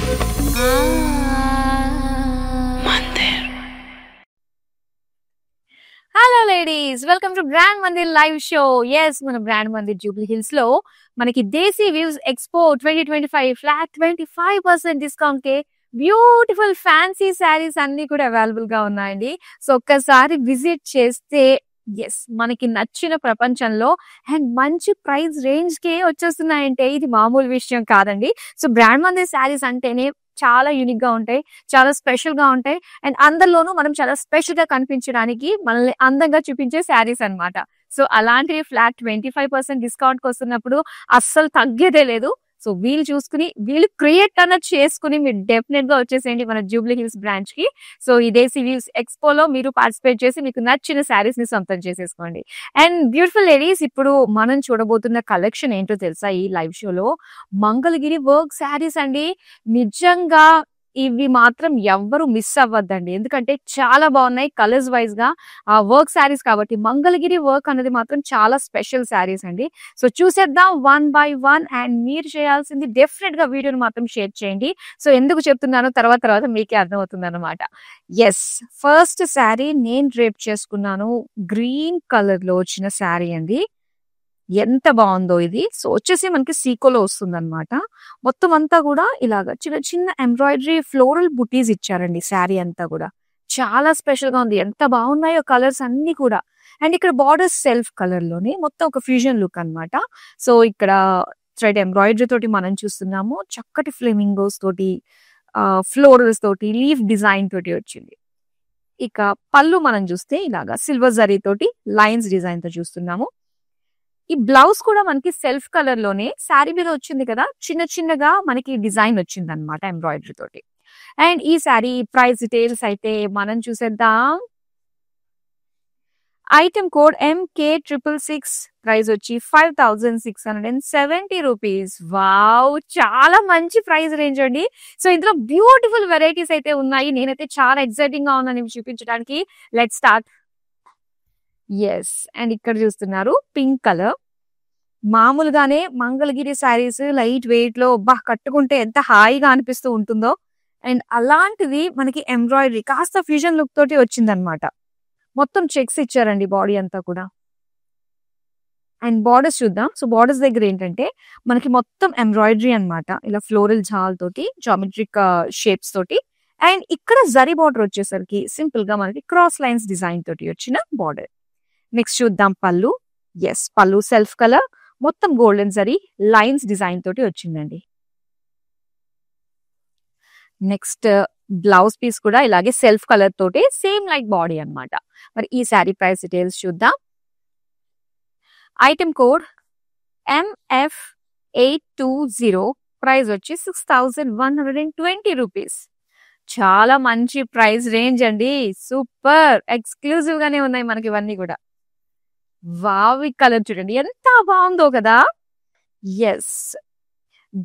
Hello ladies, welcome to brand Mandir live show. Yes, మన brand Mandir Jubilee Hills లో మనకి desi views expo 2025 flat 25% discount కే beautiful fancy saris అన్ని కూడా అవైలబుల్ గా ఉన్నాయండి. సో ఒక్కసారి విజిట్ చేస్తే ఎస్, మనకి నచ్చిన ప్రపంచంలో అండ్ మంచి ప్రైస్ రేంజ్ కే వచ్చేస్తున్నాయంటే ఇది మామూలు విషయం కాదండి. సో బ్రాండ్ మందిర్ శారీస్ అంటేనే చాలా యూనిక్ గా ఉంటాయి, చాలా స్పెషల్ గా ఉంటాయి. అండ్ అందరిలోనూ మనం చాలా స్పెషల్ గా కనిపించడానికి మనల్ని అందంగా చూపించే శారీస్ అన్నమాట. సో అలాంటివి ఫ్లాట్ 25% డిస్కౌంట్ కి వస్తున్నప్పుడు అస్సలు తగ్గేదే లేదు. సో వీళ్ళు చూసుకుని వీళ్ళు క్రియేట్ అన్నది చేసుకుని మీరు డెఫినెట్ గా వచ్చేసేయండి మన జూబ్లీ హిల్స్ బ్రాంచ్ కి. సో ఈ దేశీ వ్యూస్ ఎక్స్పోలో మీరు పార్టిసిపేట్ చేసి మీకు నచ్చిన శారీస్ ని సొంతం చేసేసుకోండి. అండ్ బ్యూటిఫుల్ లేడీస్, ఇప్పుడు మనం చూడబోతున్న కలెక్షన్ ఏంటో తెలుసా? ఈ లైవ్ షోలో మంగళగిరి వర్క్ శారీస్ అండి. నిజంగా ఇవి మాత్రం ఎవ్వరు మిస్ అవ్వద్దండి, ఎందుకంటే చాలా బాగున్నాయి కలర్స్ వైజ్ గా. ఆ వర్క్ శారీస్ కాబట్టి మంగళగిరి వర్క్ అనేది మాత్రం చాలా స్పెషల్ శారీస్ అండి. సో చూసేద్దాం వన్ బై వన్. అండ్ మీరు చేయాల్సింది డెఫినెట్ గా వీడియోని మాత్రం షేర్ చేయండి. సో ఎందుకు చెప్తున్నానో తర్వాత తర్వాత మీకే అర్థమవుతుంది అనమాట. ఎస్, ఫస్ట్ శారీ నేను డ్రేప్ చేసుకున్నాను. గ్రీన్ కలర్ లో వచ్చిన శారీ అండి. ఎంత బాగుందో ఇది. సో వచ్చేసి మనకి సీకోలో వస్తుంది అనమాట. మొత్తం అంతా కూడా ఇలాగ చిన్న చిన్న ఎంబ్రాయిడరీ ఫ్లోరల్ బుటీస్ ఇచ్చారండి. శారీ అంతా కూడా చాలా స్పెషల్ గా ఉంది. ఎంత బాగున్నాయో కలర్స్ అన్ని కూడా. అండ్ ఇక్కడ బార్డర్స్ సెల్ఫ్ కలర్ లోనే మొత్తం ఒక ఫ్యూజన్ లుక్ అన్నమాట. సో ఇక్కడ థ్రెడ్ ఎంబ్రాయిడరీ తోటి మనం చూస్తున్నాము. చక్కటి ఫ్లెమింగోస్ తోటి, ఫ్లోరల్స్ తోటి, లీఫ్ డిజైన్ తోటి వచ్చింది. ఇక పళ్ళు మనం చూస్తే ఇలాగా సిల్వర్ జరీ తోటి లైన్స్ డిజైన్ తో చూస్తున్నాము. ఈ బ్లౌజ్ కూడా మనకి సెల్ఫ్ కలర్ లోనే శారీ మీద వచ్చింది కదా, చిన్న చిన్నగా మనకి డిజైన్ వచ్చింది అనమాట ఎంబ్రాయిడరీ తోటి. అండ్ ఈ శారీ ప్రైస్ డీటెయిల్స్ అయితే మనం చూసేద్దాం. ఐటమ్ కోడ్ MK666, ప్రైస్ వచ్చి 5670 రూపీస్. వావ్, చాలా మంచి ప్రైస్ రేంజ్ అండి. సో ఇందులో బ్యూటిఫుల్ వెరైటీస్ అయితే ఉన్నాయి. నేనైతే చాలా ఎక్సైటింగ్ గా ఉన్నాను ఇవి చూపించడానికి. Let start. ఎస్, అండ్ ఇక్కడ చూస్తున్నారు పింక్ కలర్. మామూలుగానే మంగళగిరి శారీస్ లైట్ వెయిట్ లో కట్టుకుంటే ఎంత హాయిగా అనిపిస్తూ ఉంటుందో. అండ్ అలాంటిది మనకి ఎంబ్రాయిడరీ కాస్త ఫ్యూజన్ లుక్ తోటి వచ్చిందనమాట. మొత్తం చెక్స్ ఇచ్చారండి బాడీ అంతా కూడా. అండ్ బార్డర్స్ చూద్దాం. సో బార్డర్స్ దగ్గర ఏంటంటే మనకి మొత్తం ఎంబ్రాయిడరీ అన్నమాట. ఇలా ఫ్లోరల్ జాల్ తోటి, జామెట్రిక్ షేప్స్ తోటి. అండ్ ఇక్కడ జరీ బార్డర్ వచ్చేసరికి సింపుల్ గా మనకి క్రాస్ లైన్స్ డిజైన్ తోటి వచ్చిన బార్డర్. నెక్స్ట్ చూద్దాం పళ్ళు. ఎస్, పళ్ళు సెల్ఫ్ కలర్, మొత్తం గోల్డెన్ జరీ లైన్స్ డిజైన్ తోటి వచ్చిందండి. నెక్స్ట్ బ్లౌజ్ పీస్ కూడా ఇలాగే సెల్ఫ్ కలర్ తోటి సేమ్ లైక్ బాడీ అన్నమాట. మరి ఈ శారీ ప్రైస్ డీటెయిల్స్ చూద్దాం. ఐటమ్ కోడ్ MF820, ప్రైస్ వచ్చి 6120 రూపీస్. చాలా మంచి ప్రైస్ రేంజ్ అండి. సూపర్ ఎక్స్క్లూజివ్ గానే ఉన్నాయి మనకి ఇవన్నీ కూడా. వావ్, ఈ కలర్ చూడండి ఎంత బాగుందో కదా. ఎస్,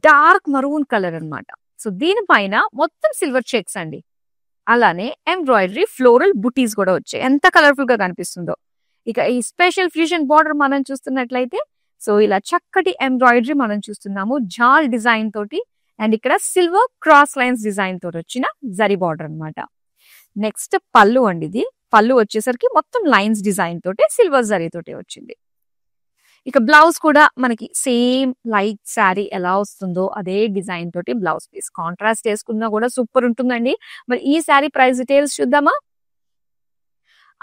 డార్క్ మరూన్ కలర్ అన్నమాట. సో దీనిపైన మొత్తం సిల్వర్ చెక్స్ అండి. అలానే ఎంబ్రాయిడరీ ఫ్లోరల్ బుటీస్ కూడా వచ్చాయి. ఎంత కలర్ఫుల్ గా కనిపిస్తుందో. ఇక ఈ స్పెషల్ ఫ్యూజన్ బార్డర్ మనం చూస్తున్నట్లయితే సో ఇలా చక్కటి ఎంబ్రాయిడరీ మనం చూస్తున్నాము జాల్ డిజైన్ తోటి. అండ్ ఇక్కడ సిల్వర్ క్రాస్ లైన్స్ డిజైన్ తోటి వచ్చిన జరీ బార్డర్ అన్నమాట. నెక్స్ట్ పళ్ళు అండి. ఇది పళ్ళు వచ్చేసరికి మొత్తం లైన్స్ డిజైన్ తోటి సిల్వర్ జరీ తోటి వచ్చింది. ఇక బ్లౌజ్ కూడా మనకి సేమ్ లైక్ శారీ ఎలా వస్తుందో అదే డిజైన్ తోటి బ్లౌజ్ పీస్. కాంట్రాస్ట్ వేసుకున్నా కూడా సూపర్ ఉంటుందండి. మరి ఈ శారీ ప్రైస్ డీటెయిల్స్ చూద్దామా.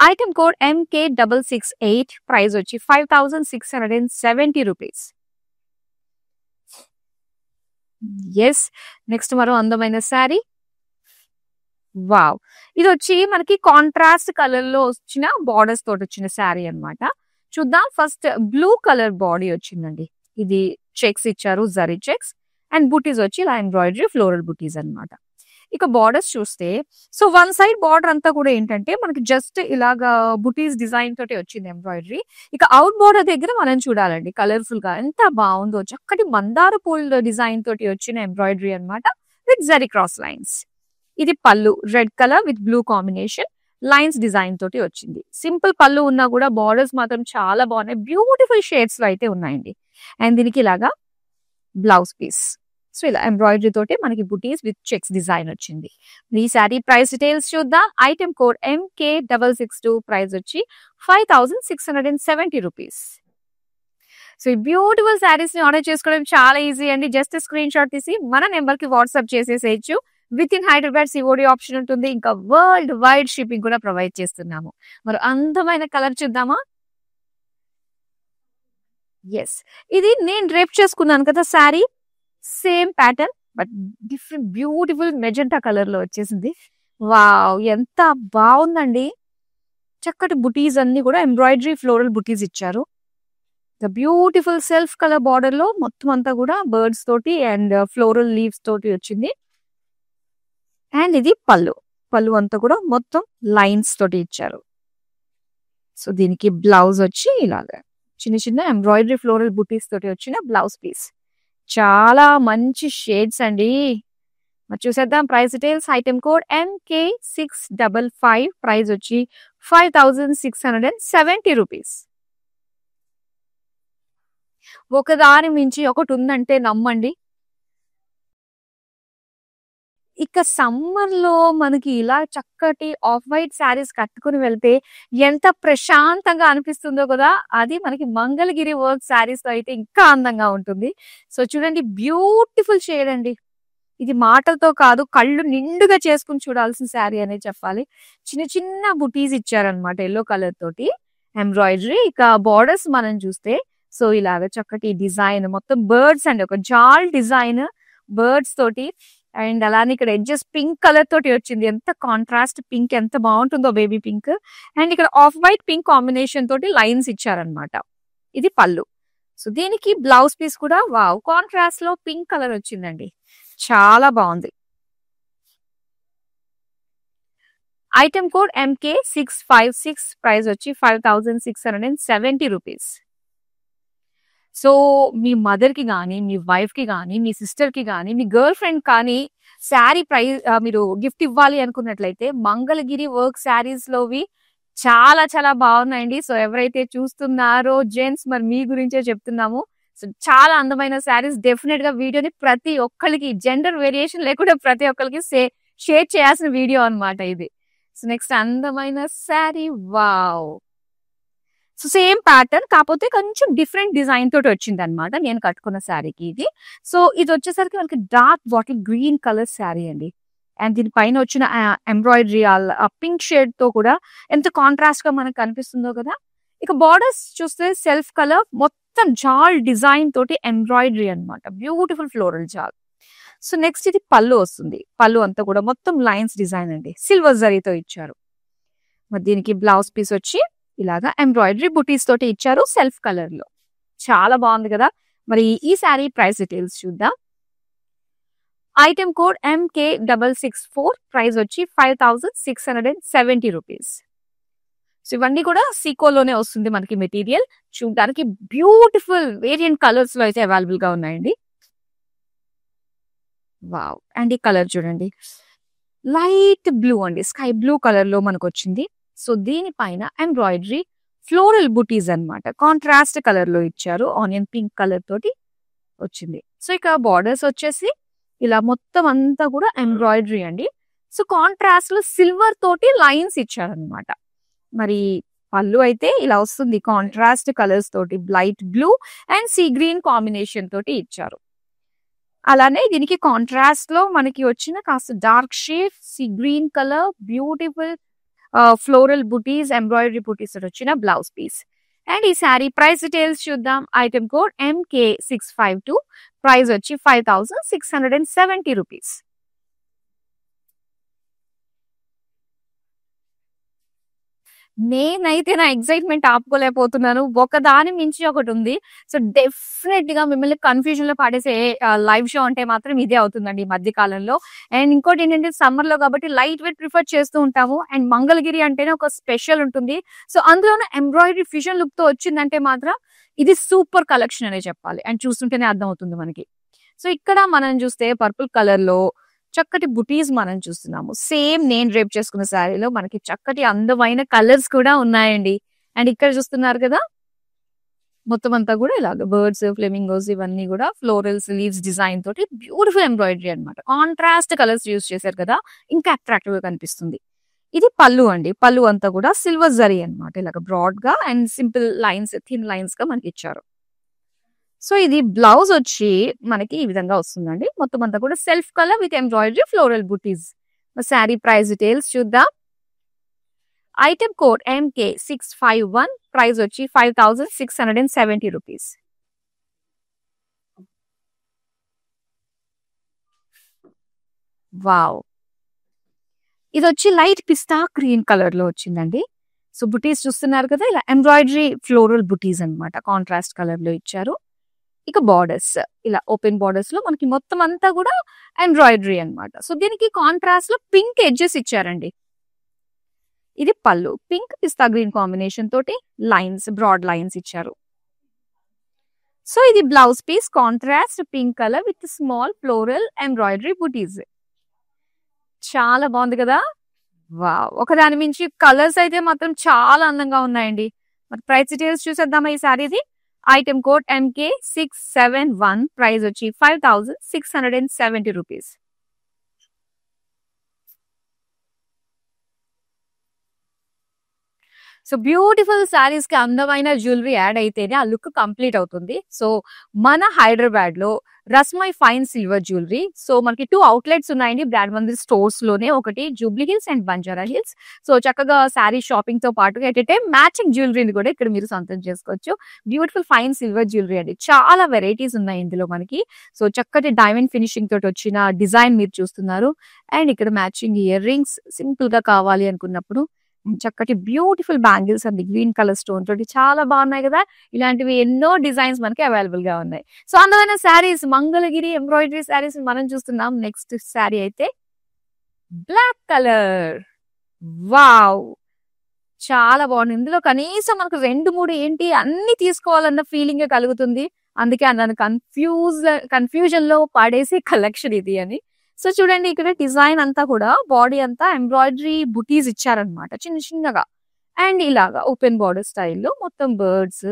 ఐటమ్ కోడ్ MK668, ప్రైస్ వచ్చి 5670 రూపీస్. ఎస్, నెక్స్ట్ మరో అందమైన శారీ. వావ్, ఇది వచ్చి మనకి కాంట్రాస్ట్ కలర్ లో వచ్చిన బార్డర్స్ తోటి వచ్చిన శారీ అన్నమాట. చూద్దాం. ఫస్ట్ బ్లూ కలర్ బాడీ వచ్చిందండి. ఇది చెక్స్ ఇచ్చారు, జరీ చెక్స్. అండ్ బుటీస్ వచ్చి ఇలా ఎంబ్రాయిడరీ ఫ్లోరల్ బుటీస్ అన్నమాట. ఇక బార్డర్స్ చూస్తే సో వన్ సైడ్ బార్డర్ అంతా కూడా ఏంటంటే మనకి జస్ట్ ఇలాగా బుటీస్ డిజైన్ తోటి వచ్చింది ఎంబ్రాయిడరీ. ఇక అవుట్ బార్డర్ దగ్గర మనం చూడాలండి కలర్ఫుల్ గా ఎంత బాగుందో. చక్కటి మందార పూల డిజైన్ తోటి వచ్చిన ఎంబ్రాయిడరీ అన్నమాట విత్ జరీ క్రాస్ లైన్స్. ఇది పళ్ళు red colour with blue combination lines design తోటి వచ్చింది. సింపుల్ పళ్ళు ఉన్నా కూడా బార్డర్స్ మాత్రం చాలా బాగున్నాయి. బ్యూటిఫుల్ షేడ్స్ లో అయితే ఉన్నాయండి. అండ్ దీనికి ఇలాగా బ్లౌజ్ పీస్ సో ఇలా ఎంబ్రాయిడరీ తోటి మనకి బుటీస్ విత్ చెక్స్ డిజైన్ వచ్చింది. ఈ శారీ ప్రైస్ డీటెయిల్స్ చూద్దాం. ఐటమ్ కోడ్ MK662, ప్రైస్ వచ్చి 5670 రూపీస్. సో ఈ బ్యూటిఫుల్ శారీస్ ని ఆర్డర్ చేసుకోవడం చాలా ఈజీ అండి. జస్ట్ స్క్రీన్ షాట్ తీసి మన నెంబర్ కి వాట్సాప్ చేసేసేయచ్చు. With in Hyderabad COD option ఉంటుంది. ఇంకా వరల్డ్ వైడ్ షిప్పింగ్ కూడా ప్రొవైడ్ చేస్తున్నాము. మరి అందమైన కలర్ చూద్దామా? ఎస్, ఇది నేను డ్రేప్ చేసుకున్నాను కదా sari, same pattern but different beautiful magenta colour లో వచ్చేసింది. వావ్, ఎంత బాగుందండి. చక్కటి బుటీస్ అన్ని కూడా ఎంబ్రాయిడరీ ఫ్లోరల్ బుటీస్ ఇచ్చారు. The beautiful self colour border లో మొత్తం అంతా కూడా బర్డ్స్ తోటి అండ్ ఫ్లోరల్ లీవ్స్ తోటి వచ్చింది. అండ్ ఇది పళ్ళు. పళ్ళు అంతా కూడా మొత్తం లైన్స్ తోటి ఇచ్చారు. సో దీనికి బ్లౌజ్ వచ్చి ఇలాగా చిన్న చిన్న ఎంబ్రాయిడరీ ఫ్లోరల్ బుటీస్ తోటి వచ్చిన బ్లౌజ్ పీస్. చాలా మంచి షేడ్స్ అండి. మరి చూసేద్దాం price details. Item code MK655, price వచ్చి 5670 రూపీస్. ఒకదాని మించి ఒకటి ఉందంటే నమ్మండి. ఇక సమ్మర్ లో మనకి ఇలా చక్కటి ఆఫ్ వైట్ శారీస్ కట్టుకుని వెళ్తే ఎంత ప్రశాంతంగా అనిపిస్తుందో కదా. అది మనకి మంగళగిరి వర్క్ శారీస్ తో అయితే ఇంకా అందంగా ఉంటుంది. సో చూడండి, బ్యూటిఫుల్ షేడ్ అండి. ఇది మాటలతో కాదు, కళ్ళు నిండుగా చేసుకుని చూడాల్సిన శారీ అనే చెప్పాలి. చిన్న చిన్న బుటీస్ ఇచ్చారనమాట ఎల్లో కలర్ తోటి ఎంబ్రాయిడరీ. ఇక బార్డర్స్ మనం చూస్తే సో ఇలాగ చక్కటి డిజైన్ మొత్తం బర్డ్స్ అండి, ఒక జాల్ డిజైన్ బర్డ్స్ తోటి. అండ్ అలానే ఇక్కడ ఎడ్జెస్ పింక్ కలర్ తోటి వచ్చింది. ఎంత కాంట్రాస్ట్ పింక్, ఎంత బాగుంటుందో బేబీ పింక్. అండ్ ఇక్కడ ఆఫ్ వైట్ పింక్ కాంబినేషన్ తోటి లైన్స్ ఇచ్చారనమాట. ఇది పళ్ళు. సో దీనికి బ్లౌజ్ పీస్ కూడా వావ్, కాంట్రాస్ట్ లో పింక్ కలర్ వచ్చిందండి. చాలా బాగుంది. ఐటమ్ కోడ్ MK656, ప్రైస్ వచ్చి 5670 రూపీస్. సో మీ మదర్ కి కానీ, మీ వైఫ్ కి కానీ, మీ సిస్టర్ కి కానీ, మీ గర్ల్ ఫ్రెండ్ కానీ శారీ మీరు గిఫ్ట్ ఇవ్వాలి అనుకున్నట్లయితే మంగళగిరి వర్క్ శారీస్ లోవి చాలా చాలా బాగున్నాయండి. సో ఎవరైతే చూస్తున్నారో జెంట్స్, మరి మీ గురించే చెప్తున్నాము. సో చాలా అందమైన శారీస్. డెఫినెట్ గా వీడియోని ప్రతి ఒక్కరికి, జెండర్ వేరియేషన్ లేకుండా ప్రతి ఒక్కరికి షేర్ చేయాల్సిన వీడియో అన్నమాట ఇది. సో నెక్స్ట్ అందమైన sari. Wow, so same pattern కాకపోతే కొంచెం డిఫరెంట్ డిజైన్ తోటి వచ్చింది అనమాట నేను కట్టుకున్న శారీకి ఇది. సో ఇది వచ్చేసరికి మనకి dark bottle green colour sari అండి. అండ్ దీనిపైన వచ్చిన ఎంబ్రాయిడరీ ఆ పింక్ షేడ్ తో కూడా ఎంత కాంట్రాస్ట్ గా మనకు కనిపిస్తుందో కదా. ఇక బార్డర్స్ చూస్తే సెల్ఫ్ కలర్ మొత్తం జాల్ డిజైన్ తోటి ఎంబ్రాయిడరీ అన్నమాట, బ్యూటిఫుల్ ఫ్లోరల్ జాల్. సో నెక్స్ట్ ఇది పళ్ళు వస్తుంది. పళ్ళు అంతా కూడా మొత్తం లైన్స్ డిజైన్ అండి, సిల్వర్ జరీతో ఇచ్చారు. మరి దీనికి బ్లౌజ్ పీస్ వచ్చి ఇలాగా ఎంబ్రాయిడరీ బుటీస్ తోటి ఇచ్చారు సెల్ఫ్ కలర్ లో. చాలా బాగుంది కదా. మరి ఈ శారీ ప్రైస్ డీటెయిల్స్ చూద్దాం. ఐటమ్ కోడ్ MK664, ప్రైస్ వచ్చి 5670 రూపీస్. సో ఇవన్నీ కూడా సీకోలోనే వస్తుంది మనకి మెటీరియల్. చూడడానికి బ్యూటిఫుల్ వేరియంట్ కలర్స్ లో అయితే అవైలబుల్ గా ఉన్నాయండి. వావ్, అండ్ ఈ కలర్ చూడండి, లైట్ బ్లూ అండి, స్కై బ్లూ కలర్ లో మనకు వచ్చింది. సో దీనిపైన ఎంబ్రాయిడరీ ఫ్లోరల్ బుటీస్ అన్నమాట, కాంట్రాస్ట్ కలర్ లో ఇచ్చారు. ఆనియన్ పింక్ కలర్ తోటి వచ్చింది. సో ఇక బార్డర్స్ వచ్చేసి ఇలా మొత్తం అంతా కూడా ఎంబ్రాయిడరీ అండి. సో కాంట్రాస్ట్ లో సిల్వర్ తోటి లైన్స్ ఇచ్చారనమాట. మరి పళ్ళు అయితే ఇలా వస్తుంది, కాంట్రాస్ట్ కలర్స్ తోటి light blue and sea green combination తోటి ఇచ్చారు. అలానే దీనికి కాంట్రాస్ట్ లో మనకి వచ్చిన కాస్త dark shade sea green colour beautiful floral బుటీస్, ఎంబ్రాయిడరీ బుటీస్ వచ్చిన బ్లౌజ్ పీస్. అండ్ ఈ శారీ ప్రైస్ డీటెయిల్స్ చూద్దాం. ఐటమ్ కోడ్ MK652, ప్రైస్ వచ్చి 5670 రూపీస్. నేనైతే నా ఎక్సైట్మెంట్ ఆపుకోలేకపోతున్నాను. ఒకదాని మించి ఒకటి ఉంది. సో డెఫినెట్ గా మిమ్మల్ని కన్ఫ్యూజన్ లో పాడేసే లైవ్ షో అంటే మాత్రం ఇదే అవుతుందండి ఈ మధ్య కాలంలో. అండ్ ఇంకోటి ఏంటంటే సమ్మర్ లో కాబట్టి లైట్ వెయిట్ ప్రిఫర్ చేస్తూ ఉంటాము. అండ్ మంగళగిరి అంటేనే ఒక స్పెషల్ ఉంటుంది. సో అందులోనే ఎంబ్రాయిడరీ ఫ్యూజన్ లుక్ తో వచ్చిందంటే మాత్రం ఇది సూపర్ కలెక్షన్ అనే చెప్పాలి. అండ్ చూస్తుంటేనే అర్థం అవుతుంది మనకి. సో ఇక్కడ మనం చూస్తే పర్పుల్ కలర్ లో చక్కటి బుటీస్ మనం చూస్తున్నాము. సేమ్ నేను డ్రేప్ చేసుకున్న శారీలో మనకి చక్కటి అందమైన కలర్స్ కూడా ఉన్నాయండి. అండ్ ఇక్కడ చూస్తున్నారు కదా, మొత్తం అంతా కూడా ఇలాగ బర్డ్స్, ఫ్లెమింగోస్ ఇవన్నీ కూడా ఫ్లోరల్స్, లీవ్స్ డిజైన్ తోటి బ్యూటిఫుల్ ఎంబ్రాయిడరీ అన్నమాట. కాంట్రాస్ట్ కలర్స్ యూజ్ చేశారు కదా, ఇంకా అట్రాక్టివ్ గా కనిపిస్తుంది. ఇది పళ్ళు అండి. పళ్ళు అంతా కూడా సిల్వర్ జరీ అన్నమాట. ఇలాగ బ్రాడ్ గా and simple lines, thin lines గా మనకి ఇచ్చారు. సో ఇది బ్లౌజ్ వచ్చి మనకి ఈ విధంగా వస్తుందండి. మొత్తం అంతా కూడా self colour with embroidery floral buttis. Sari price details చూద్దాం. ఐటమ్ కోడ్ MK651, ప్రైస్ వచ్చి 5670 రూపీస్. వావ్! ఇది వచ్చి లైట్ పిస్తా గ్రీన్ కలర్ లో వచ్చిందండి. సో బుటీస్ చూస్తున్నారు కదా, ఇలా ఎంబ్రాయిడరీ ఫ్లోరల్ బుటీస్ అన్నమాట. కాంట్రాస్ట్ కలర్ లో ఇచ్చారు. ఇక బార్డర్స్ ఇలా ఓపెన్ బార్డర్స్ లో మనకి మొత్తం అంతా కూడా ఎంబ్రాయిడరీ అన్నమాట. సో దీనికి కాంట్రాస్ట్ లో పింక్ ఎడ్జెస్ ఇచ్చారండి. ఇది పళ్ళు. పింక్ పిస్తా గ్రీన్ కాంబినేషన్ తోటి లైన్స్, బ్రాడ్ లైన్స్ ఇచ్చారు. సో ఇది blouse piece, contrast pink colour with small floral embroidery butis. చాలా బాగుంది కదా. వావ్! ఒకదాని మించి కలర్స్ అయితే మాత్రం చాలా అందంగా ఉన్నాయండి. మరి ప్రైస్ డీటెయిల్స్ చూసేద్దామా ఈ సారీది. ఐటమ్ కోడ్ MK671, ప్రైస్ వచ్చి 5670 రూపీస్. సో బ్యూటిఫుల్ సారీస్ కి అందమైన జ్యువెలరీ యాడ్ అయితేనే ఆ లుక్ కంప్లీట్ అవుతుంది. సో మన హైదరాబాద్ లో రస్మై ఫైన్ సిల్వర్ జ్యువెలరీ. సో మనకి 2 అవుట్లెట్స్ ఉన్నాయండి బ్రాండ్ మందిర్ స్టోర్స్ లోనే. ఒకటి Jubilee hills and Banjara hills. So చక్కగా సారీ షాపింగ్ తో పాటు ఎట్ ఎ టైం మ్యాచింగ్ జ్యువెలరీని కూడా ఇక్కడ మీరు సొంతం చేసుకోవచ్చు. బ్యూటిఫుల్ ఫైన్ సిల్వర్ జ్యువెలరీ అండి. చాలా వెరైటీస్ ఉన్నాయి ఇందులో మనకి. సో చక్కటి డైమండ్ ఫినిషింగ్ తోటి వచ్చిన డిజైన్ మీరు చూస్తున్నారు. అండ్ ఇక్కడ మ్యాచింగ్ ఇయర్ రింగ్స్ సింపుల్ గా కావాలి అనుకున్నప్పుడు చక్కటి బ్యూటిఫుల్ బ్యాంగిల్స్ అండి. గ్రీన్ కలర్ స్టోన్ తోటి చాలా బాగున్నాయి కదా. ఇలాంటివి ఎన్నో డిజైన్స్ మనకి అవైలబుల్ గా ఉన్నాయి. సో అందమైన శారీస్, మంగళగిరి ఎంబ్రాయిడరీ శారీస్ మనం చూస్తున్నాం. నెక్స్ట్ శారీ అయితే బ్లాక్ కలర్. వావ్! చాలా బాగుంది. ఇందులో కనీసం మనకు 2-3 ఏంటి అన్ని తీసుకోవాలన్న ఫీలింగ్ కలుగుతుంది. అందుకే అన్నాను కన్ఫ్యూజన్ లో పడేసి కలెక్షన్ ఇది అని. సో చూడండి, ఇక్కడ డిజైన్ అంతా కూడా బాడీ అంతా ఎంబ్రాయిడరీ బుటీస్ ఇచ్చారనమాట చిన్న చిన్నగా. అండ్ ఇలాగా ఓపెన్ బార్డర్ స్టైల్లో మొత్తం బర్డ్స్,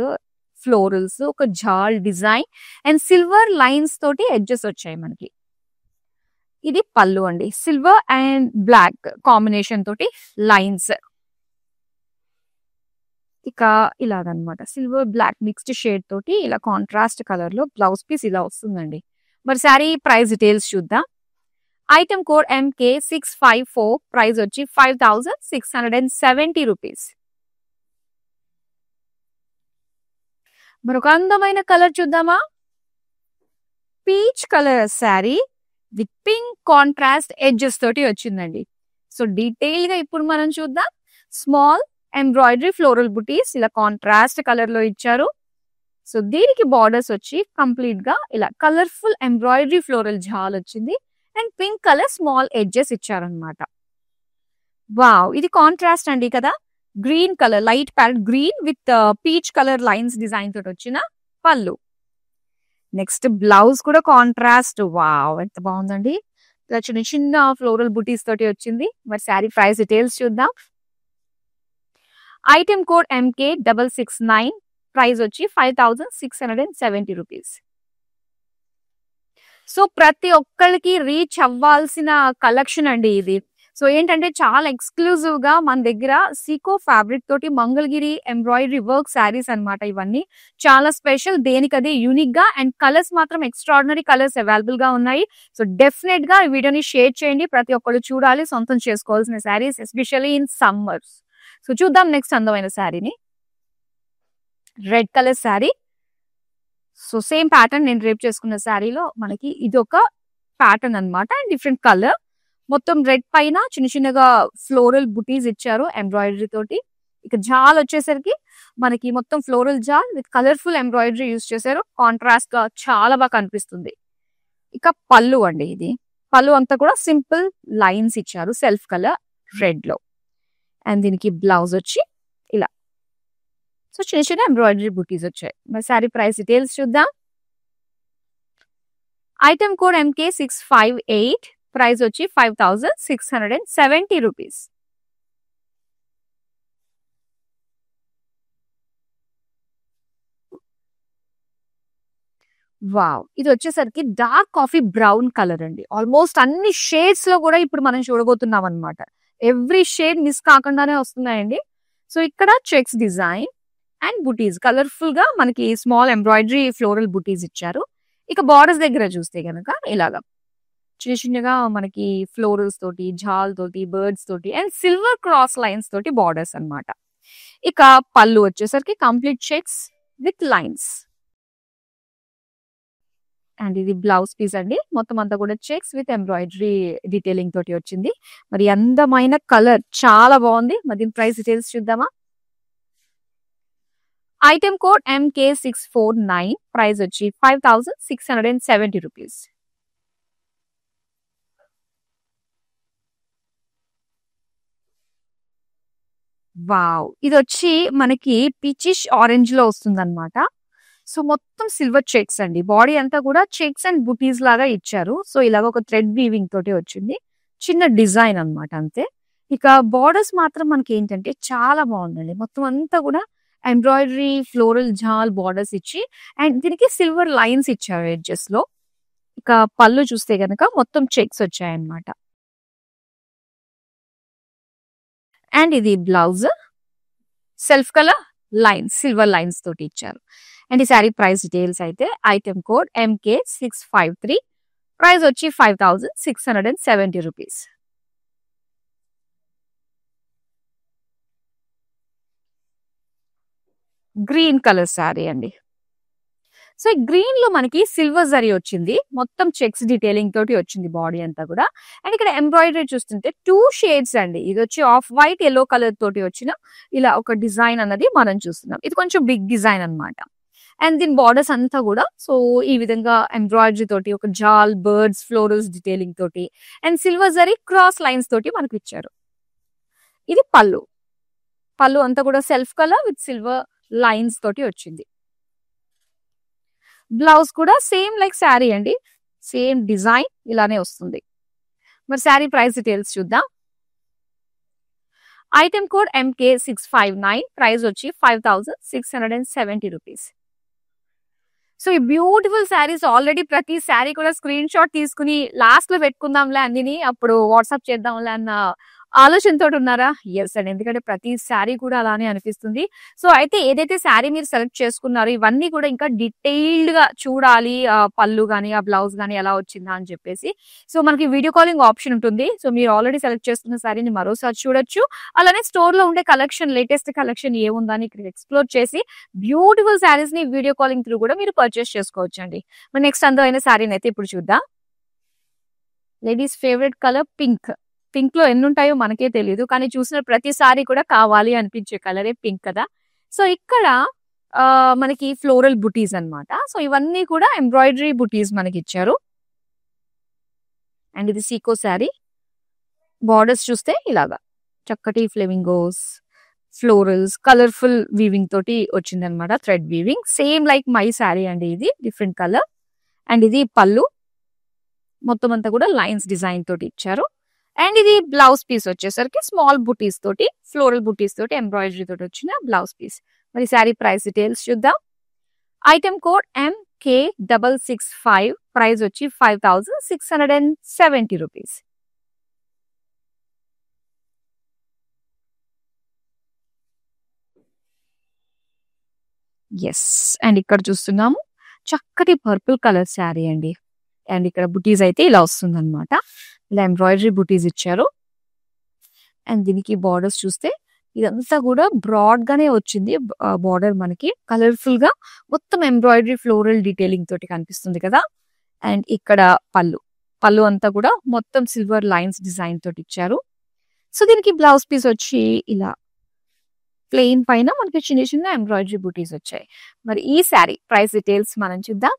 ఫ్లోరల్స్, ఒక జాల్ డిజైన్ అండ్ సిల్వర్ లైన్స్ తోటి ఎడ్జెస్ వచ్చాయి మనకి. ఇది పళ్ళు అండి. సిల్వర్ అండ్ బ్లాక్ కాంబినేషన్ తోటి లైన్స్. ఇక ఇలాగనమాట సిల్వర్ బ్లాక్ మిక్స్డ్ షేడ్ తోటి ఇలా కాంట్రాస్ట్ కలర్ లో బ్లౌజ్ పీస్ ఇలా వస్తుందండి. మరి శారీ ప్రైస్ డీటెయిల్స్ చూద్దాం. ఐటమ్ కోడ్ MK654, ప్రైస్ వచ్చి 5670 రూపీస్. మరొక అందమైన కలర్ చూద్దామా. Peach colour sari with pink contrast edges తోటి వచ్చిందండి. సో డీటెయిల్ గా ఇప్పుడు మనం చూద్దాం. స్మాల్ ఎంబ్రాయిడరీ ఫ్లోరల్ బుటీస్ ఇలా కాంట్రాస్ట్ కలర్ లో ఇచ్చారు. సో దీనికి బార్డర్స్ వచ్చి కంప్లీట్ గా ఇలా కలర్ఫుల్ ఎంబ్రాయిడరీ ఫ్లోరల్ జాల్ వచ్చింది. And pink colour small edges ఇచ్చారనమాట. వావ్! ఇది కాంట్రాస్ట్ అండి కదా. Green colour, light parrot green with peach colour lines design తోటి వచ్చిన పళ్ళు. నెక్స్ట్ బ్లౌజ్ కూడా కాంట్రాస్ట్. వావ్! ఎంత బాగుందండి. ఇలా చిన్న చిన్న ఫ్లోరల్ బుటీస్ తోటి వచ్చింది. మరి శారీ ప్రైస్ డీటెయిల్స్ చూద్దాం. ఐటమ్ కోడ్ MK669, ప్రైస్ వచ్చి 5670 రూపీస్. సో ప్రతి ఒక్కరికి రీచ్ అవ్వాల్సిన కలెక్షన్ అండి ఇది. సో ఏంటంటే చాలా ఎక్స్క్లూజివ్ గా మన దగ్గర సీకో ఫ్యాబ్రిక్ తోటి మంగళగిరి ఎంబ్రాయిడరీ వర్క్ శారీస్ అన్నమాట. ఇవన్నీ చాలా స్పెషల్, దేనికదే యూనిక్ గా. అండ్ కలర్స్ మాత్రం ఎక్స్ట్రాడినరీ కలర్స్ అవైలబుల్ గా ఉన్నాయి. సో డెఫినెట్ గా ఈ వీడియోని షేర్ చేయండి. ప్రతి ఒక్కరు చూడాలి, సొంతం చేసుకోవాల్సిన saris, especially in summers. So చూద్దాం నెక్స్ట్ అందమైన శారీని. Red colour sari. So same pattern నేను రేప్ చేసుకున్న శారీలో మనకి ఇది ఒక ప్యాటర్న్ అన్నమాట. అండ్ డిఫరెంట్ కలర్, మొత్తం రెడ్ పైన చిన్న చిన్నగా ఫ్లోరల్ బుటీస్ ఇచ్చారు ఎంబ్రాయిడరీ తోటి. ఇక జాల్ వచ్చేసరికి మనకి మొత్తం ఫ్లోరల్ జాల్ విత్ కలర్ఫుల్ ఎంబ్రాయిడరీ యూస్ చేశారు. కాంట్రాస్ట్ గా చాలా బాగా కనిపిస్తుంది. ఇక పళ్ళు అండి. ఇది పళ్ళు అంతా కూడా సింపుల్ లైన్స్ ఇచ్చారు సెల్ఫ్ కలర్ రెడ్ లో. అండ్ దీనికి బ్లౌజ్ వచ్చి ఇలా. సో చిన్న చిన్న ఎంబ్రాయిడరీ బుటీస్ వచ్చాయి. మరి శారీ ప్రైస్ డీటెయిల్స్ చూద్దాం. ఐటమ్ కోడ్ MK658, ప్రైస్ వచ్చి 5670 రూపీస్. వావ్! ఇది వచ్చేసరికి డార్క్ కాఫీ బ్రౌన్ కలర్ అండి. ఆల్మోస్ట్ అన్ని షేడ్స్ లో కూడా ఇప్పుడు మనం చూడబోతున్నాం అన్నమాట. ఎవ్రీ షేడ్ మిస్ కాకుండానే వస్తున్నాయండి. సో ఇక్కడ checks design and buttis colourful గా మనకి స్మాల్ ఎంబ్రాయిడరీ ఫ్లోరల్ బుటీస్ ఇచ్చారు. ఇక బార్డర్స్ దగ్గర చూస్తే గనక ఇలాగా చిన్న చిన్నగా మనకి ఫ్లోరల్స్ తోటి, జాల్ తోటి, బర్డ్స్ తోటి అండ్ సిల్వర్ క్రాస్ లైన్స్ తోటి బార్డర్స్ అన్నమాట. ఇక పళ్ళు వచ్చేసరికి complete checks with lines. And ఇది బ్లౌజ్ పీస్ అండి. మొత్తం అంతా కూడా చెక్స్ విత్ ఎంబ్రాయిడరీ డీటెయిలింగ్ తోటి వచ్చింది. మరి అందమైన కలర్ చాలా బాగుంది. మరి దీని ప్రైస్ డీటెయిల్స్ చూద్దామా? ఐటెం కోడ్ MK649, ప్రైస్ వచ్చి 5670 రూపీస్. వావ్! ఇది వచ్చి మనకి పీచిష్ ఆరెంజ్ లో వస్తుంది అనమాట. సో మొత్తం సిల్వర్ చెక్స్ అండి. బాడీ అంతా కూడా చెక్స్ అండ్ బుటీస్ లాగా ఇచ్చారు. సో ఇలాగ ఒక థ్రెడ్ వీవింగ్ తోటి వచ్చింది. చిన్న డిజైన్ అన్నమాట అంతే. ఇక బార్డర్స్ మాత్రం మనకి ఏంటంటే చాలా బాగుందండి. మొత్తం అంతా కూడా ఎంబ్రాయిడరీ ఫ్లోరల్ జాల్ బార్డర్స్ ఇచ్చి అండ్ దీనికి సిల్వర్ లైన్స్ ఇచ్చారు ఎడ్జెస్ లో. ఇక పళ్ళు చూస్తే గనక మొత్తం చెక్స్ వచ్చాయన్నమాట. అండ్ ఇది blouse self colour lines silver lines తోటి ఇచ్చారు. అండ్ ఈ సారీ ప్రైస్ డీటెయిల్స్ అయితే ఐటెం కోడ్ MK653, ప్రైస్ వచ్చి 5670 రూపీస్. గ్రీన్ కలర్ శారీ అండి. సో ఈ గ్రీన్ లో మనకి సిల్వర్ జరీ వచ్చింది. మొత్తం చెక్స్ డీటెయిలింగ్ తోటి వచ్చింది బాడీ అంతా కూడా. అండ్ ఇక్కడ ఎంబ్రాయిడరీ చూస్తుంటే 2 షేడ్స్ అండి. ఇది వచ్చి ఆఫ్ వైట్ ఎల్లో కలర్ తోటి వచ్చిన ఇలా ఒక డిజైన్ అన్నది మనం చూస్తున్నాం. ఇది కొంచెం బిగ్ డిజైన్ అన్నమాట. అండ్ దీని బార్డర్స్ అంతా కూడా సో ఈ విధంగా ఎంబ్రాయిడరీ తోటి ఒక జాల్ బర్డ్స్ ఫ్లోరల్స్ డీటెయిలింగ్ తోటి and silver zari cross lines తోటి మనకు ఇచ్చారు. ఇది పళ్ళు. పళ్ళు అంతా కూడా self colour with silver lines తోటి వచ్చింది. బ్లౌజ్ కూడా సేమ్ లైక్ శారీ అండి. సేమ్ డిజైన్ ఇలానే వస్తుంది. మరి శారీ ప్రైస్ డీటెయిల్స్ చూద్దాం. ఐటెం కోడ్ MK659, ప్రైస్ వచ్చి 5670 రూపీస్. సో ఈ బ్యూటిఫుల్ శారీస్ ఆల్రెడీ ప్రతి శారీ కూడా స్క్రీన్ షాట్ తీసుకుని లాస్ట్ లో పెట్టుకుందాంలే అన్ని అప్పుడు వాట్సాప్ చేద్దాంలే అన్న ఆలోచనతో ఉన్నారా? ఎస్ అండి. ఎందుకంటే ప్రతి శారీ కూడా అలానే అనిపిస్తుంది. సో అయితే ఏదైతే శారీ మీరు సెలెక్ట్ చేసుకున్నారో ఇవన్నీ కూడా ఇంకా డీటెయిల్డ్ గా చూడాలి. పళ్ళు గానీ ఆ బ్లౌజ్ గానీ ఎలా వచ్చిందా అని చెప్పేసి సో మనకి వీడియో కాలింగ్ ఆప్షన్ ఉంటుంది. సో మీరు ఆల్రెడీ సెలెక్ట్ చేసుకున్న శారీని మరోసారి చూడొచ్చు. అలానే స్టోర్ లో ఉండే కలెక్షన్ లేటెస్ట్ కలెక్షన్ ఏముందని ఇక్కడ ఎక్స్ప్లోర్ చేసి బ్యూటిఫుల్ శారీస్ ని వీడియో కాలింగ్ త్రూ కూడా మీరు పర్చేస్ చేసుకోవచ్చు అండి. మరి నెక్స్ట్ అందమైన శారీని అయితే ఇప్పుడు చూద్దాం. Ladies favourite colour pink. Pink లో ఎన్ని ఉంటాయో మనకే తెలియదు. కానీ చూసిన ప్రతిసారి కూడా కావాలి అనిపించే కలరే పింక్ కదా. సో ఇక్కడ మనకి ఫ్లోరల్ బుటీస్ అన్నమాట. సో ఇవన్నీ కూడా ఎంబ్రాయిడరీ బుటీస్ మనకి ఇచ్చారు. అండ్ ఇది సీకో శారీ. బార్డర్స్ చూస్తే ఇలాగా చక్కటి ఫ్లెమింగోస్ ఫ్లోరల్స్ కలర్ఫుల్ వీవింగ్ తోటి వచ్చిందనమాట. Thread weaving same like my sari అండి. ఇది డిఫరెంట్ కలర్. అండ్ ఇది పళ్ళు మొత్తం అంతా కూడా లైన్స్ డిజైన్ తోటి ఇచ్చారు. అండ్ ఇది బ్లౌజ్ పీస్ వచ్చేసరికి స్మాల్ బుటీస్ తోటి ఫ్లోరల్ బుటీస్ తోటి ఎంబ్రాయిడరీ తోటి వచ్చిన బ్లౌజ్ పీస్. మరి శారీ ప్రైస్ డీటెయిల్స్ చూద్దాం. ఐటెం కోడ్ MK665, ప్రైస్ వచ్చి 5670 రూపీస్. ఎస్. అండ్ ఇక్కడ చూస్తున్నాము చక్కటి పర్పుల్ కలర్ శారీ అండి. అండ్ ఇక్కడ బుటీస్ అయితే ఇలా వస్తుంది అనమాట. ఇలా ఎంబ్రాయిడరీ బుటీస్ ఇచ్చారు. అండ్ దీనికి బార్డర్స్ చూస్తే ఇదంతా కూడా బ్రాడ్ గానే వచ్చింది. బార్డర్ మనకి కలర్ఫుల్ గా మొత్తం ఎంబ్రాయిడరీ ఫ్లోరల్ డీటెయిలింగ్ తోటి కనిపిస్తుంది కదా. అండ్ ఇక్కడ పళ్ళు అంతా కూడా మొత్తం సిల్వర్ లైన్స్ డిజైన్ తోటి ఇచ్చారు. సో దీనికి బ్లౌజ్ పీస్ వచ్చి ఇలా ప్లెయిన్ పైన మనకి చిన్న చిన్న ఎంబ్రాయిడరీ బుటీస్ వచ్చాయి. మరి ఈ శారీ ప్రైస్ డీటెయిల్స్ మనం చూద్దాం.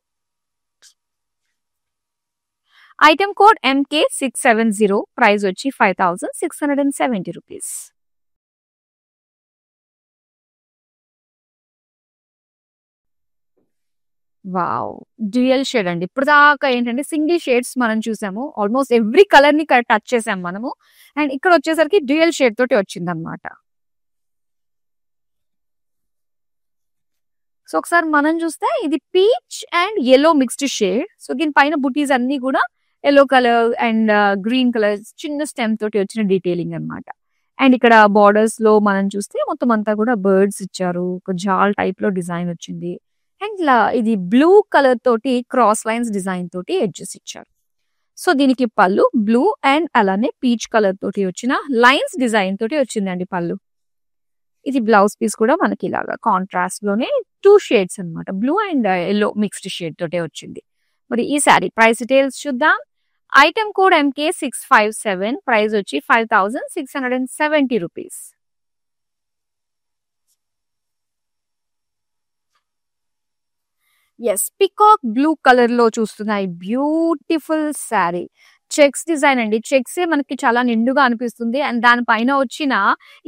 ఐటెం కోడ్ MK670, ప్రైస్ వచ్చి 5670 రూపీస్. వావ్! డ్యూయల్ షేడ్ అండి. ఇప్పుడు దాకా ఏంటంటే సింగిల్ షేడ్స్ మనం చూసాము. ఆల్మోస్ట్ ఎవ్రీ కలర్ ని టచ్ చేసాం మనము. అండ్ ఇక్కడ వచ్చేసరికి డ్యూయల్ షేడ్ తోటి వచ్చిందనమాట. సో ఒకసారి మనం చూస్తే ఇది peach and yellow mixed shade. So దీని పైన బుటీస్ అన్ని కూడా yellow colour and green colour చిన్న స్టెమ్ తోటి వచ్చిన డీటెయిలింగ్ అన్నమాట. అండ్ ఇక్కడ బార్డర్స్ లో మనం చూస్తే మొత్తం అంతా కూడా బర్డ్స్ ఇచ్చారు. ఒక జాల్ టైప్ లో డిజైన్ వచ్చింది. అండ్ ఇలా ఇది బ్లూ కలర్ తోటి క్రాస్ లైన్స్ డిజైన్ తోటి ఎడ్జెస్ ఇచ్చారు. సో దీనికి పళ్ళు బ్లూ అండ్ అలానే పీచ్ కలర్ తోటి వచ్చిన లైన్స్ డిజైన్ తోటి వచ్చిందండి పళ్ళు. ఇది బ్లౌజ్ పీస్ కూడా మనకి ఇలాగా కాంట్రాస్ట్ లోనే 2 షేడ్స్ అన్నమాట. Blue and yellow mixed shade తోటే వచ్చింది. మరి ఈ సారీ ప్రైస్ డీటెయిల్స్ చూద్దాం. ఐటమ్ కోడ్ MK657, ప్రైస్ వచ్చి 5670 rupees. Yes, peacock blue colour లో చూస్తున్నాయి బ్యూటిఫుల్ శారీ. చెక్స్ డిజైన్ అండి. చెక్స్ మనకి చాలా నిండుగా అనిపిస్తుంది. అండ్ దానిపైన వచ్చిన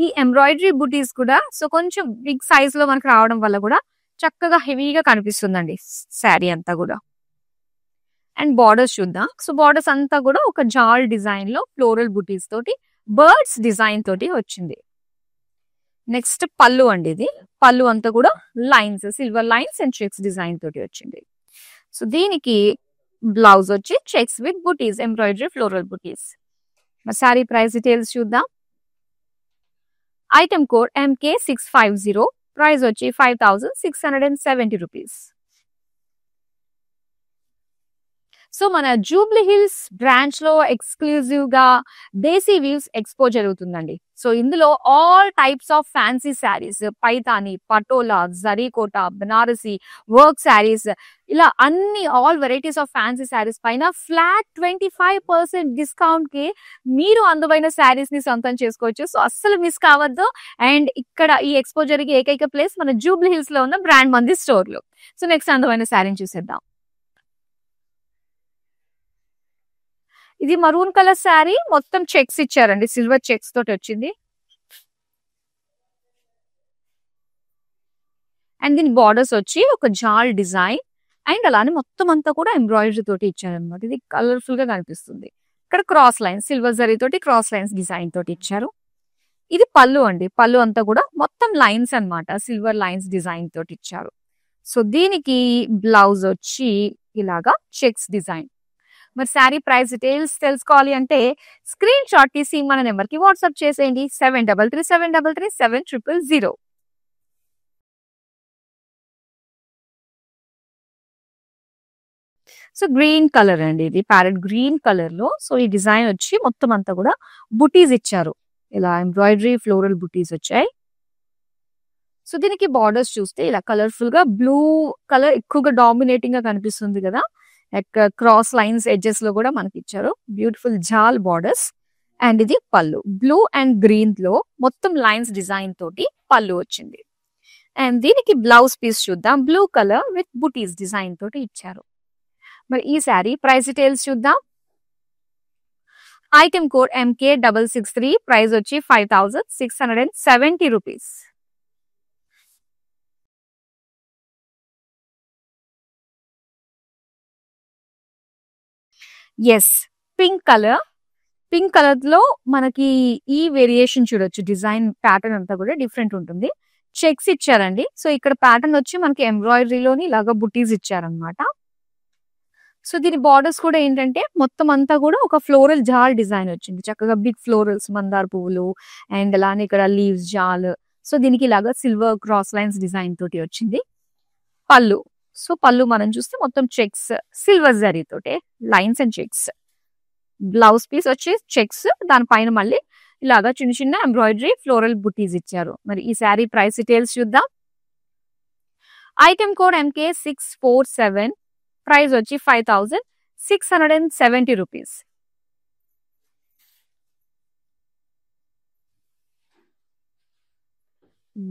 ఈ ఎంబ్రాయిడరీ బుటీస్ కూడా సో కొంచెం బిగ్ సైజ్ లో మనకి రావడం వల్ల కూడా చక్కగా హెవీగా కనిపిస్తుందండి శారీ అంతా కూడా. అండ్ బార్డర్స్ చూద్దాం. సో బార్డర్స్ అంతా కూడా ఒక జాల్ డిజైన్ లో ఫ్లోరల్ బుటీస్ తోటి బర్డ్స్ డిజైన్ తోటి వచ్చింది. నెక్స్ట్ పళ్ళు అండి. ఇది పళ్ళు అంతా కూడా lines, silver lines and checks design తోటి వచ్చింది. సో దీనికి బ్లౌజ్ వచ్చి checks with buttis, embroidery floral buttis. Sorry price details చూద్దాం. ఐటమ్ కోడ్ MK650, ప్రైస్ వచ్చి 5670 రూపీస్. సో మన జూబ్లీ హిల్స్ బ్రాంచ్ లో ఎక్స్క్లూజివ్ గా దేశీ వీవ్స్ ఎక్స్పో జరుగుతుందండి. సో ఇందులో all types of fancy saris, Paithani, patola, zari kota, Banarasi, work saris, ఇలా అన్ని all varieties of fancy saris పైన ఫ్లాట్ 25% డిస్కౌంట్ కి మీరు అందమైన శారీస్ ని సొంతం చేసుకోవచ్చు. సో అస్సలు మిస్ కావద్దు. అండ్ ఇక్కడ ఈ ఎక్స్పో జరిగే ఏకైక ప్లేస్ మన జూబ్లీ హిల్స్ లో ఉన్న బ్రాండ్ మంది స్టోర్ లో. సో నెక్స్ట్ అందమైన శారీని చూసేద్దాం. ఇది మరూన్ కలర్ శారీ, మొత్తం చెక్స్ ఇచ్చారండి, సిల్వర్ చెక్స్ తోటి వచ్చింది. అండ్ దీని బార్డర్స్ వచ్చి ఒక జాల్ డిజైన్ అండ్ అలానే మొత్తం అంతా కూడా ఎంబ్రాయిడరీ తోటి ఇచ్చారనమాట. ఇది కలర్ఫుల్ గా కనిపిస్తుంది. ఇక్కడ క్రాస్ లైన్స్, సిల్వర్ జరీ తోటి క్రాస్ లైన్స్ డిజైన్ తోటి ఇచ్చారు. ఇది పళ్ళు అండి. పళ్ళు అంతా కూడా మొత్తం లైన్స్ అన్నమాట, సిల్వర్ లైన్స్ డిజైన్ తోటి ఇచ్చారు. సో దీనికి బ్లౌజ్ వచ్చి ఇలాగా చెక్స్ డిజైన్. మరి శారీ ప్రైస్ డీటెయిల్స్ తెలుసుకోవాలి అంటే స్క్రీన్ షాట్ తీసి మన నెంబర్ కి వాట్సాప్ చేసేయండి 7337337000. సో గ్రీన్ కలర్ అండి. ఇది ప్యారెట్ గ్రీన్ కలర్ లో. సో ఈ డిజైన్ వచ్చి మొత్తం అంతా కూడా బుటీస్ ఇచ్చారు. ఇలా ఎంబ్రాయిడరీ ఫ్లోరల్ బుటీస్ వచ్చాయి. సో దీనికి బార్డర్స్ చూస్తే ఇలా కలర్ఫుల్ గా బ్లూ కలర్ ఎక్కువగా డామినేటింగ్ గా కనిపిస్తుంది కదా. క్రాస్ లైన్స్ ఎడ్జెస్ లో కూడా మనకి ఇచ్చారు బ్యూటిఫుల్ జాల్ బార్డర్స్. అండ్ ఇది పళ్ళు బ్లూ అండ్ గ్రీన్ లో మొత్తం లైన్స్ డిజైన్ తోటి పళ్ళు వచ్చింది. అండ్ దీనికి బ్లౌజ్ పీస్ చూద్దాం. Blue colour with butis design తోటి ఇచ్చారు. మరి ఈ శారీ ప్రైస్ డీటెయిల్స్ చూద్దాం. ఐటమ్ కోడ్ MK663, ప్రైస్ వచ్చి 5670 rupees. Yes, pink colour. Pink colour లో మనకి ఈ వేరియేషన్ చూడొచ్చు. డిజైన్ ప్యాటర్న్ అంతా కూడా డిఫరెంట్ ఉంటుంది. చెక్స్ ఇచ్చారండి. సో ఇక్కడ ప్యాటర్న్ వచ్చి మనకి ఎంబ్రాయిడరీలోని ఇలాగా బుటీస్ ఇచ్చారనమాట. సో దీని బార్డర్స్ కూడా ఏంటంటే మొత్తం అంతా కూడా ఒక ఫ్లోరల్ జాల్ డిజైన్ వచ్చింది. చక్కగా బిగ్ ఫ్లోరల్స్, మందార పువ్వులు అండ్ అలానే ఇక్కడ లీవ్స్ జాల్. సో దీనికి ఇలాగా సిల్వర్ క్రాస్ లైన్స్ డిజైన్ తోటి వచ్చింది. పళ్ళు. సో పళ్ళు మనం చూస్తే మొత్తం చెక్స్, సిల్వర్ జరీ తోటే lines and checks. Blouse piece వచ్చి చెక్స్, దానిపైన మళ్ళీ ఇలాగా చిన్న చిన్న ఎంబ్రాయిడరీ ఫ్లోరల్ బుటీస్ ఇచ్చారు. మరి ఈ శారీ ప్రైస్ డీటెయిల్స్ చూద్దాం. ఐటమ్ కోడ్ MK647, ప్రైస్ వచ్చి 5670 rupees.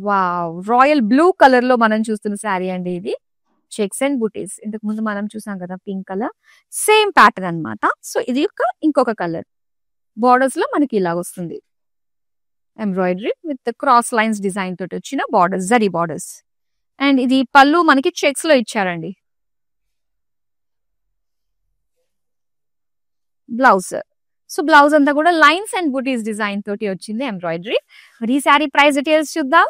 Wow, royal blue colour లో మనం చూస్తున్న శారీ అండి. ఇది చెక్స్ అండ్ బుటీస్. ఇంతకు ముందు మనం చూసాం కదా పింక్ కలర్, సేమ్ ప్యాటర్న్ అన్నమాట. సో ఇది ఇంకొక కలర్. బార్డర్స్ లో మనకి ఇలా వస్తుంది embroidery with cross lines design తోటి వచ్చిన బార్డర్స్, జరీ బార్డర్స్. అండ్ ఇది పళ్ళు మనకి చెక్స్ లో ఇచ్చారండి. బ్లౌజ్. సో బ్లౌజ్ అంతా కూడా లైన్స్ అండ్ బుటీస్ డిజైన్ తోటి వచ్చింది ఎంబ్రాయిడరీ. మరి ఈ శారీ ప్రైస్ డీటెయిల్స్ చూద్దాం.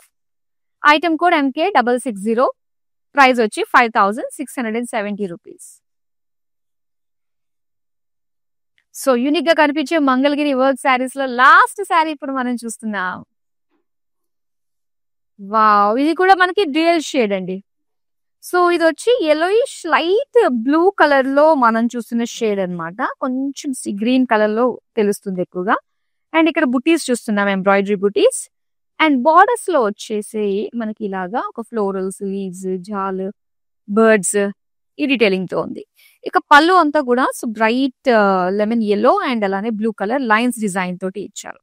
ఐటమ్ కోడ్ MK660, ప్రైస్ వచ్చి 5670 రూపీస్. సో యూనిక్ గా కనిపించే మంగళగిరి వర్క్ శారీస్ లో లాస్ట్ శారీ ఇప్పుడు మనం చూస్తున్నాం. వావ్! ఇది కూడా మనకి డ్యూయల్ షేడ్ అండి. సో ఇది వచ్చి యెల్లోయిష్ లైట్ బ్లూ కలర్ లో మనం చూస్తున్న షేడ్ అన్నమాట. కొంచెం గ్రీన్ కలర్ లో తెలుస్తుంది ఎక్కువగా. అండ్ ఇక్కడ బుటీస్ చూస్తున్నాం, ఎంబ్రాయిడరీ బుటీస్. అండ్ బార్డర్స్ లో వచ్చేసి మనకి ఇలాగా ఒక ఫ్లోరల్స్, లీవ్స్, జాల్, బర్డ్స్ ఈ డీటెయిలింగ్ తో ఉంది. ఇక పళ్ళు అంతా కూడా బ్రైట్ లెమన్ యెల్లో అండ్ అలానే బ్లూ కలర్ లైన్స్ డిజైన్ తోటి ఇచ్చారు.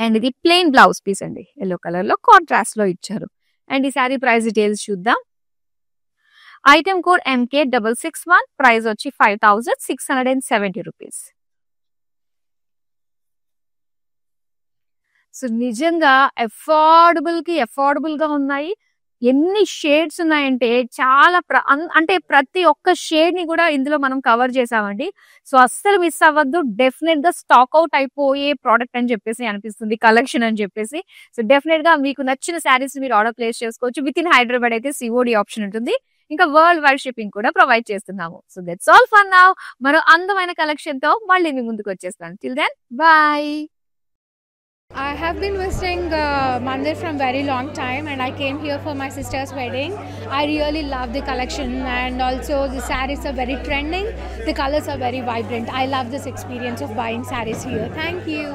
అండ్ ఇది ప్లెయిన్ బ్లౌజ్ పీస్ అండి, యెల్లో కలర్ లో కాంట్రాస్ట్ లో ఇచ్చారు. అండ్ ఈ సారీ ప్రైస్ డీటెయిల్స్ చూద్దాం. ఐటమ్ కోడ్ MK661, ప్రైస్ వచ్చి 5670 రూపీస్. సో నిజంగా అఫోర్డబుల్ గా ఉన్నాయి. ఎన్ని షేడ్స్ ఉన్నాయంటే చాలా అంటే ప్రతి ఒక్క షేడ్ ని కూడా ఇందులో మనం కవర్ చేసామండి. సో అస్సలు మిస్ అవ్వద్దు. డెఫినెట్ గా స్టాక్ అవుట్ అయిపోయే ప్రోడక్ట్ అని చెప్పేసి అనిపిస్తుంది, కలెక్షన్ అని చెప్పేసి. సో డెఫినెట్ గా మీకు నచ్చిన శారీస్ మీరు ఆర్డర్ ప్లేస్ చేసుకోవచ్చు. విత్ ఇన్ హైదరాబాద్ అయితే COD ఆప్షన్ ఉంటుంది. ఇంకా వరల్డ్ వైడ్ షిప్పింగ్ కూడా ప్రొవైడ్ చేస్తున్నాము. So that's all for now. మరో అందమైన కలెక్షన్ తో మళ్ళీ మీ ముందుకు వచ్చేస్తాను. Till then bye. I have been visiting Mandir from very long time, and I came here for my sister's wedding. I really love the collection, and also the sarees are very trending. The colors are very vibrant. I love this experience of buying sarees here. Thank you.